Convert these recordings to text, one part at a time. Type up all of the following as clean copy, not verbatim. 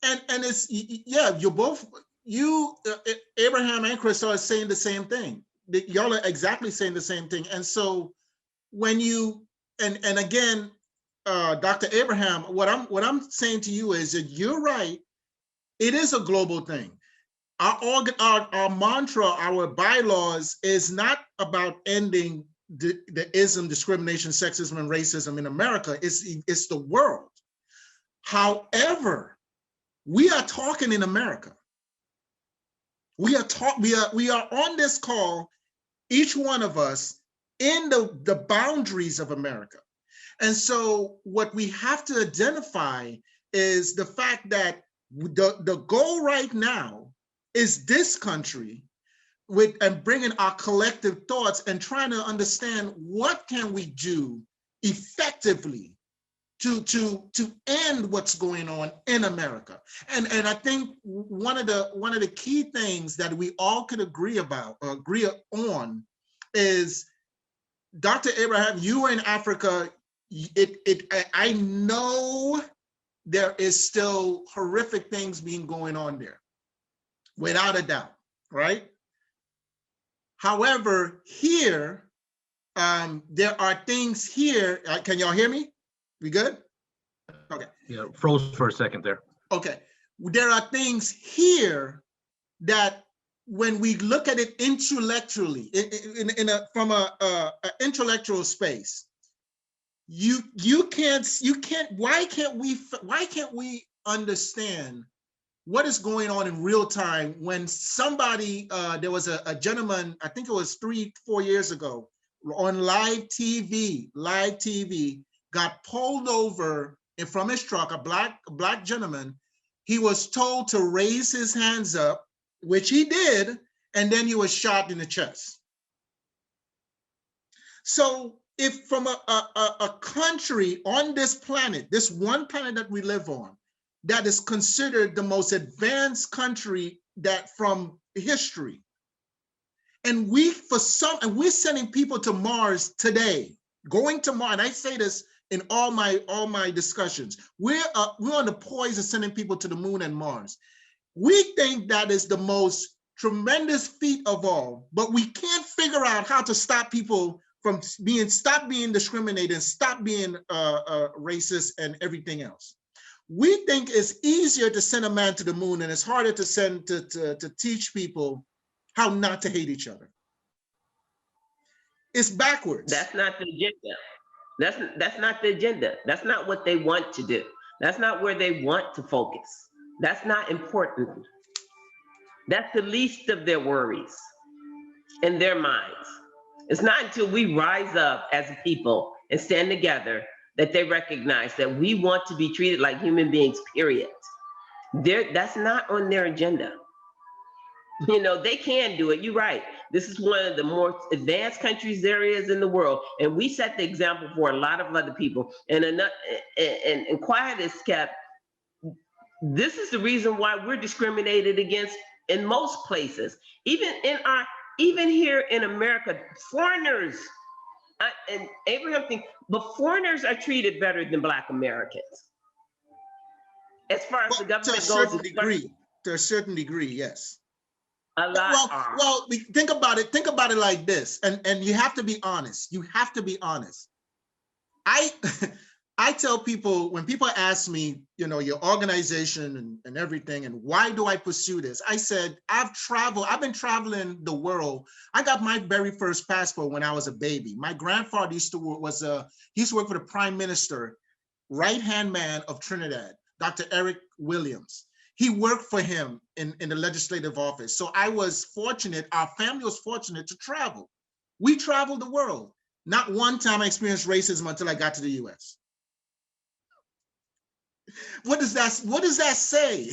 and it's, yeah, you're both, Abraham and Chris are saying the same thing. Y'all are exactly saying the same thing. And so when you, and again, Dr. Abraham, what I'm saying to you is that you're right. It is a global thing. Our mantra, our bylaws is not about ending the ism, discrimination, sexism, and racism in America. It's the world. However, we are talking in America. We are on this call, each one of us, in the boundaries of America. And so what we have to identify is the fact that the goal right now is this country and bringing our collective thoughts and trying to understand what can we do effectively to end what's going on in America. And I think one of the key things that we all could agree on is, Dr. Abraham, you were in Africa. I know there is still horrific things being going on there, without a doubt, right? However, here, there are things here. Can y'all hear me? We good? Okay. Yeah, froze for a second there. Okay. There are things here that, when we look at it intellectually, from a intellectual space, you can't. Why can't we understand what is going on in real time when somebody, there was a gentleman, I think it was 3-4 years ago, on live TV, got pulled over from his truck, a black gentleman. He was told to raise his hands up, which he did, and then he was shot in the chest. So if from a country on this planet, this one planet that we live on, that is considered the most advanced country that from history, and we're sending people to Mars today, going to Mars, and I say this in all my discussions, we're on the poise of sending people to the moon and Mars. We think that is the most tremendous feat of all, but we can't figure out how to stop people from stop being discriminated and stop being racist and everything else. We think it's easier to send a man to the moon, and it's harder to teach people how not to hate each other. It's backwards. That's not the agenda. That's not the agenda. That's not what they want to do. That's not where they want to focus. That's not important. That's the least of their worries in their minds. It's not until we rise up as a people and stand together that they recognize that we want to be treated like human beings, period. That's not on their agenda. You know, they can do it. You're right. This is one of the more advanced countries there is in the world. And we set the example for a lot of other people. And quiet is kept. This is the reason why we're discriminated against in most places. Even here in America, foreigners, and Abraham thinks, but foreigners are treated better than Black Americans. As far as the government goes. To a certain degree, yes. A lot are. Well, think about it like this, and you have to be honest. You have to be honest. I tell people, when people ask me, you know, your organization and everything, and why do I pursue this? I said, I've been traveling the world. I got my very first passport when I was a baby. My grandfather used to work for the Prime Minister, right-hand man of Trinidad, Dr. Eric Williams. He worked for him in the legislative office. So I was fortunate, our family was fortunate to travel. We traveled the world. Not one time I experienced racism until I got to the US. What does that say?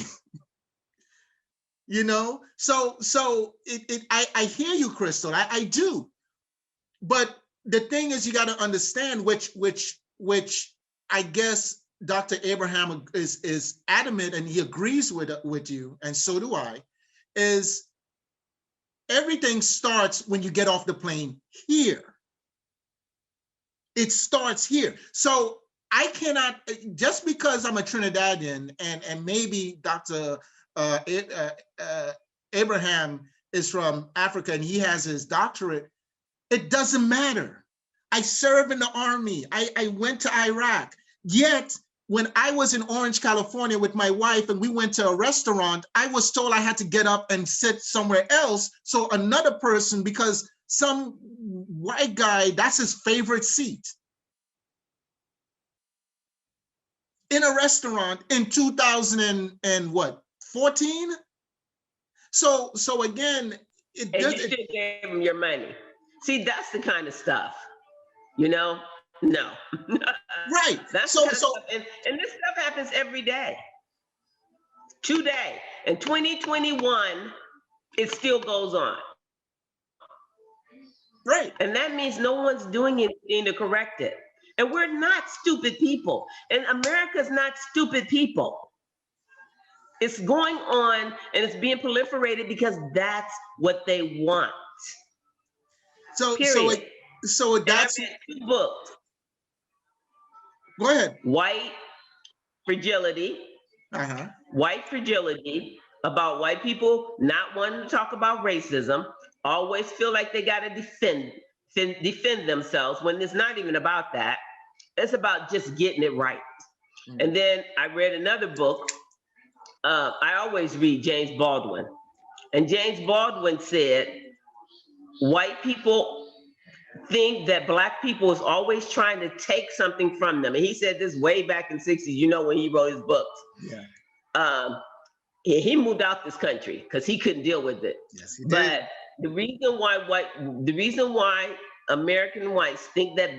You know, so I hear you, Crystal. I do. But the thing is, you got to understand, which I guess Dr. Abraham is adamant, and he agrees with you, and so do I, is everything starts when you get off the plane here. It starts here. So I cannot, just because I'm a Trinidadian and maybe Dr. Abraham is from Africa and he has his doctorate, it doesn't matter. I serve in the army. I went to Iraq. Yet, when I was in Orange, California with my wife and we went to a restaurant, I was told I had to get up and sit somewhere else. So another person, because some white guy, that's his favorite seat. In a restaurant in 2014. So again, and you still gave him your money. See, that's the kind of stuff, you know? No. Right. That's so and this stuff happens every day. Today, in 2021, it still goes on. Right. And that means no one's doing anything to correct it. And we're not stupid people. And America's not stupid people. It's going on and it's being proliferated because that's what they want. So period. so that's and I've read 2 books. Go ahead. White Fragility. Uh-huh. White Fragility, about white people not wanting to talk about racism, always feel like they got to defend themselves when it's not even about that. It's about just getting it right. Mm-hmm. And then I read another book. I always read James Baldwin. And James Baldwin said, white people think that black people is always trying to take something from them. And he said this way back in the 60s, you know, when he wrote his books. Yeah. He moved out this country because he couldn't deal with it. Yes, he did. But the reason why American whites think that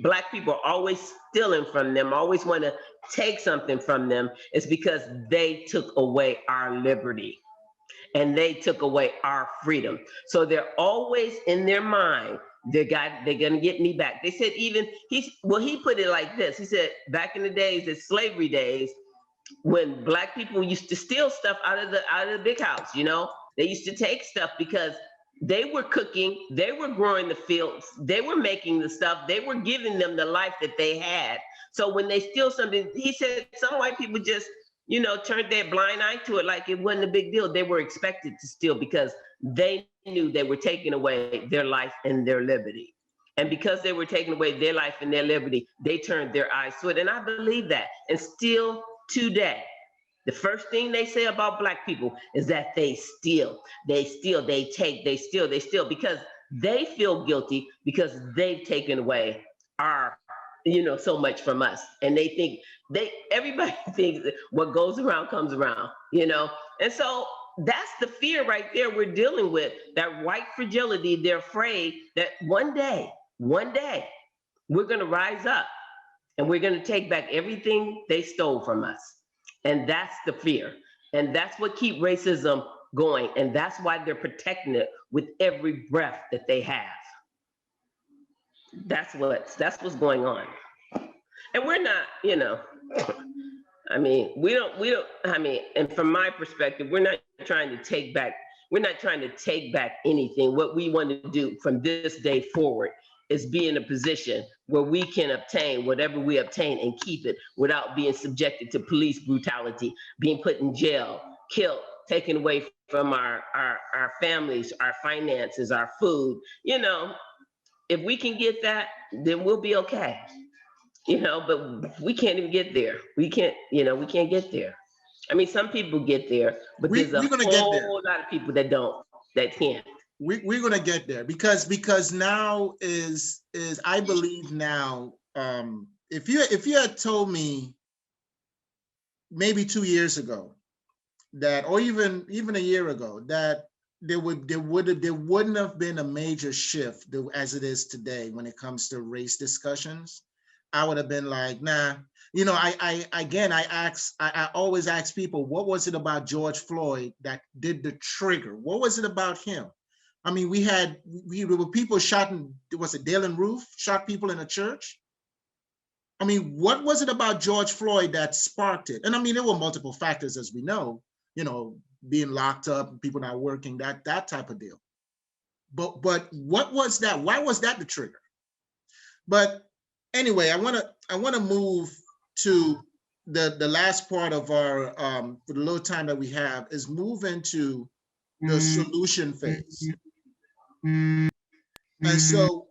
black people are always stealing from them, always want to take something from them, is because they took away our liberty and they took away our freedom. So they're always in their mind, they're gonna get me back. They said he put it like this. He said back in the days, the slavery days, when black people used to steal stuff out of the big house, you know, they used to take stuff because they were cooking, they were growing the fields, they were making the stuff, they were giving them the life that they had. So when they steal something, he said some white people just, you know, turned their blind eye to it like it wasn't a big deal. They were expected to steal because they knew they were taking away their life and their liberty. And because they were taking away their life and their liberty, they turned their eyes to it. And I believe that. And still today, the first thing they say about black people is that they steal, they take, they steal, because they feel guilty because they've taken away our, you know, so much from us. And they think, everybody thinks that what goes around comes around, you know? And so that's the fear right there we're dealing with, that white fragility. They're afraid that one day, we're gonna rise up and we're gonna take back everything they stole from us. And that's the fear. And that's what keeps racism going. And that's why they're protecting it with every breath that they have. That's what's going on. And we're not, you know, I mean, and from my perspective, we're not trying to take back anything. What we want to do from this day forward is be in a position where we can obtain whatever we obtain and keep it without being subjected to police brutality, being put in jail, killed, taken away from our families, our finances, our food. You know, if we can get that, then we'll be okay. You know, but we can't even get there. We can't get there. I mean, some people get there, but there's a whole lot of people that can't. We're going to get there because now is I believe now, if you had told me maybe 2 years ago that, or even a year ago, that there wouldn't have been a major shift as it is today when it comes to race discussions, I would have been like, nah. You know, I always ask people, what was it about George Floyd that did the trigger? What was it about him? I mean, there were people shot in, was it Dalen Roof shot people in a church? I mean, what was it about George Floyd that sparked it? And I mean, there were multiple factors, as we know, you know, being locked up, people not working, that type of deal. But what was that? Why was that the trigger? But anyway, I want to move to the last part of our, for the little time that we have, is move into the solution phase. And so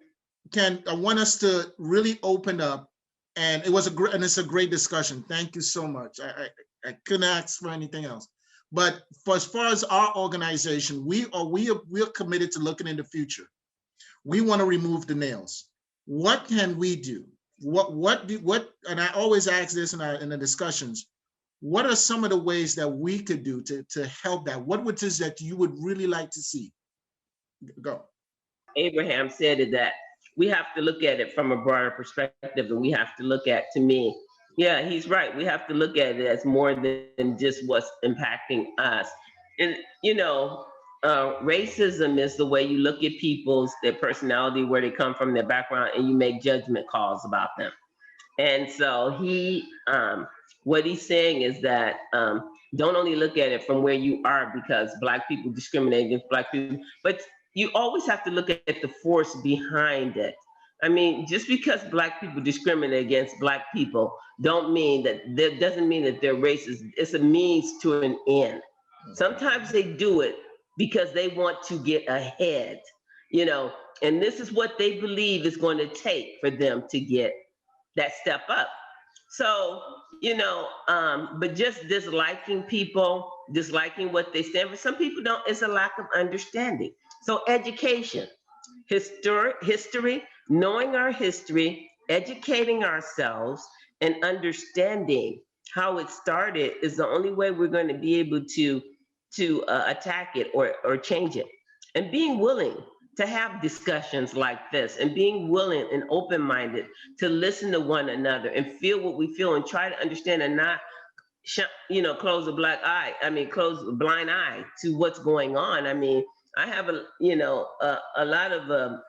I want us to really open up, and it's a great discussion. Thank you so much. I couldn't ask for anything else. But as far as our organization, we are committed to looking in the future. We want to remove the nails. What can we do? And I always ask this in the discussions, what are some of the ways that we could do to help that? What it is that you would really like to see? Go. Abraham said it, that we have to look at it from a broader perspective, and we have to look at, to me, yeah, he's right. We have to look at it as more than just what's impacting us. And, racism is the way you look at their personality, where they come from, their background, and you make judgment calls about them. And so what he's saying is that don't only look at it from where you are, because Black people discriminate against Black people, but you always have to look at the force behind it. I mean, just because Black people discriminate against Black people doesn't mean that they're racist. It's a means to an end. Sometimes they do it because they want to get ahead, and this is what they believe is going to take for them to get that step up. So, but just disliking people, disliking what they stand for, some people don't, it's a lack of understanding. So education, history, knowing our history, educating ourselves, and understanding how it started is the only way we're going to be able to attack it or change it. And being willing to have discussions like this, and being willing and open-minded to listen to one another and feel what we feel and try to understand, and not close a blind eye to what's going on. I mean, I have a lot of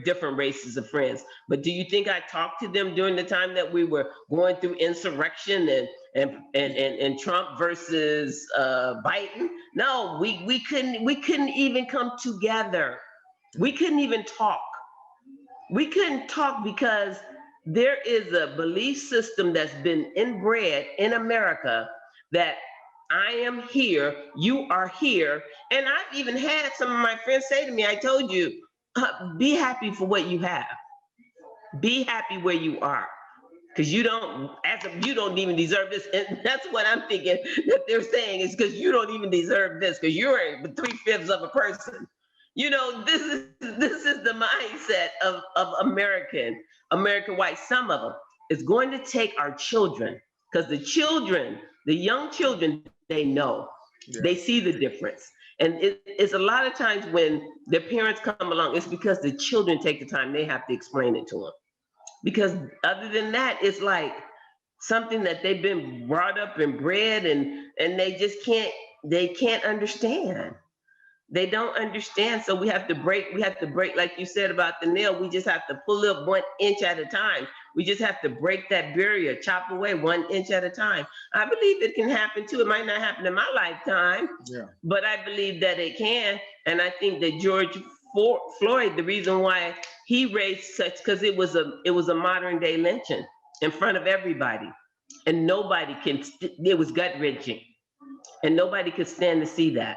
different races of friends, but do you think I talked to them during the time that we were going through insurrection and Trump versus Biden? No, we couldn't even come together. We couldn't even talk. We couldn't talk because there is a belief system that's been inbred in America that I am here, you are here. And I've even had some of my friends say to me, I told you, be happy for what you have. Be happy where you are. Because you don't even deserve this. And that's what I'm thinking that they're saying, is because you don't even deserve this, because you're 3/5 of a person. This is the mindset of American white. Some of them. It's going to take our children, because the young children, they know. Yeah. They see the difference. And it's a lot of times when their parents come along, it's because the children take the time, they have to explain it to them. Because other than that, it's like something that they've been brought up and bred, and they just can't understand. They don't understand. So we have to break, like you said about the nail, we just have to pull up 1 inch at a time. We just have to break that barrier, chop away 1 inch at a time. I believe it can happen too. It might not happen in my lifetime, but I believe that it can. And I think that George Floyd, the reason why he raised such, because it was a modern day lynching in front of everybody, and it was gut wrenching, and nobody could stand to see that.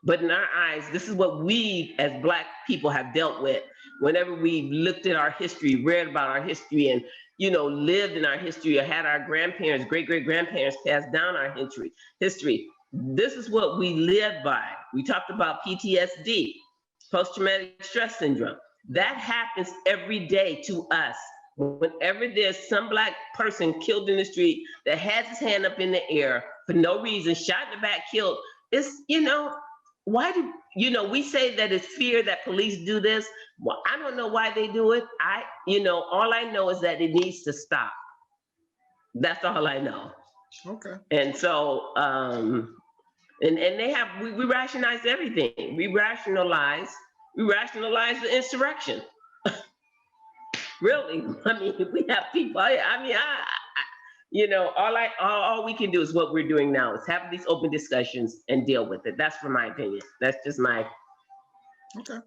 But in our eyes, this is what we as Black people have dealt with. Whenever we looked at our history, read about our history, and lived in our history, or had our grandparents, great-great-grandparents pass down our history. This is what we live by. We talked about PTSD, post-traumatic stress syndrome. That happens every day to us. Whenever there's some Black person killed in the street that has his hand up in the air for no reason, shot in the back, killed, it's, why do, we say that it's fear that police do this. Well, I don't know why they do it. All I know is that it needs to stop. That's all I know. Okay. And so, and we rationalize everything. We rationalize the insurrection. Really, we have people, all we can do is what we're doing now, is have these open discussions and deal with it. That's for my opinion. That's just my. Okay.